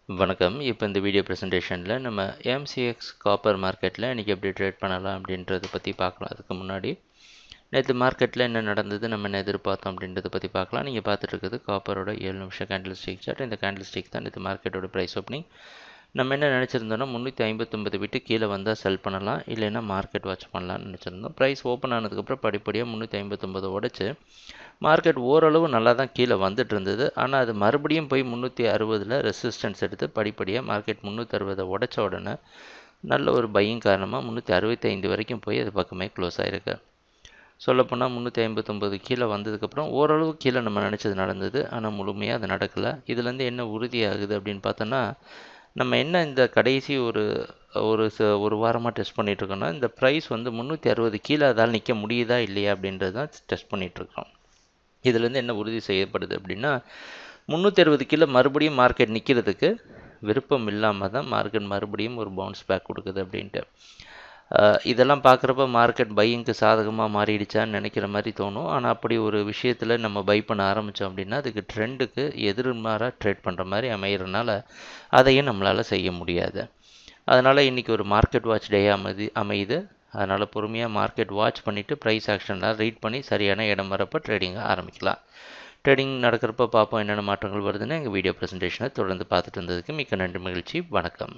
வணக்கம். இப்போ இந்த வீடியோ ப்ரெசன்டேஷனில் நம்ம எம்சிஎக்ஸ் காப்பர் மார்க்கெட்டில் இன்றைக்கி எப்படி ட்ரேட் பண்ணலாம் அப்படின்றத பற்றி பார்க்கலாம். அதுக்கு முன்னாடி நேற்று மார்க்கெட்டில் என்ன நடந்தது, நம்ம என்ன எதிர்பார்த்தோம் அப்படின்றத பற்றி பார்க்கலாம். நீங்கள் பார்த்துட்டு இருக்குது காப்பரோட 7 நிமிஷம் கேண்டில் ஸ்டிக் சார்ட். இந்த கேண்டில் ஸ்டிக் தான் நேற்று மார்க்கெட்டோட ப்ரைஸ் ஓப்பனிங். நம்ம என்ன நினச்சிருந்தோம்னா 359 விட்டு கீழே வந்தால் செல் பண்ணலாம், இல்லைன்னா மார்க்கெட் வாட்ச் பண்ணலாம்னு நினச்சிருந்தோம். ப்ரைஸ் ஓப்பன் ஆனதுக்கப்புறம் படிப்படியாக 359 உடச்சி மார்க்கெட் ஓரளவு நல்லா தான் கீழே வந்துட்டு இருந்தது. ஆனால் அது மறுபடியும் போய் 360 ரெசிஸ்டன்ஸ் எடுத்து படிப்படியாக மார்க்கெட் 360 உடச்ச உடனே நல்ல ஒரு பையிங் காரணமாக 365 வரைக்கும் போய் அது பக்கமே க்ளோஸ் ஆகிருக்கு. சொல்லப்போனால் 359 கீழே வந்ததுக்கப்புறம் ஓரளவு கீழே நம்ம நினச்சது நடந்தது, ஆனால் முழுமையாக அது நடக்கலை. இதுலேருந்து என்ன உறுதியாகுது அப்படின்னு பார்த்தோன்னா, நம்ம என்ன இந்த கடைசி ஒரு வாரமாக டெஸ்ட் பண்ணிகிட்ருக்கோன்னா, இந்த ப்ரைஸ் வந்து 360 கீழே அதால் நிற்க முடியுதா இல்லையா அப்படின்றது தான் டெஸ்ட் பண்ணிகிட்ருக்கோம். இதுலேருந்து என்ன உறுதி செய்யப்படுது அப்படின்னா, 360 கீழே மறுபடியும் மார்க்கெட் நிற்கிறதுக்கு விருப்பம் இல்லாமல் தான் மார்க்கெட் மறுபடியும் ஒரு பவுன்ஸ் பேக் கொடுக்குது அப்படின்ட்டு. இதெல்லாம் பார்க்குறப்ப மார்க்கெட் பையிங்க்கு சாதகமாக மாறிடுச்சான்னு நினைக்கிற மாதிரி தோணும். ஆனால் அப்படி ஒரு விஷயத்தில் நம்ம பை பண்ண ஆரம்பித்தோம் அப்படின்னா அதுக்கு ட்ரெண்டுக்கு எதிர்மாறாக ட்ரேட் பண்ணுற மாதிரி அமைகிறனால அதையும் நம்மளால் செய்ய முடியாது. அதனால் இன்றைக்கி ஒரு மார்க்கெட் வாட்ச் டே அமையுது. அதனால் பொறுமையாக மார்க்கெட் வாட்ச் பண்ணிவிட்டு ப்ரைஸ் ஆக்ஷன்லாம் ரீட் பண்ணி சரியான இடம் வரப்போ ட்ரேடிங்கை ஆரம்பிக்கலாம். ட்ரேடிங் நடக்கிறப்ப பார்ப்போம் என்னென்ன மாற்றங்கள் வருதுன்னு. எங்கள் வீடியோ ப்ரெசன்டேஷனை தொடர்ந்து பார்த்துட்டு இருந்ததுக்கு மிக்க நன்றி, மகிழ்ச்சி, வணக்கம்.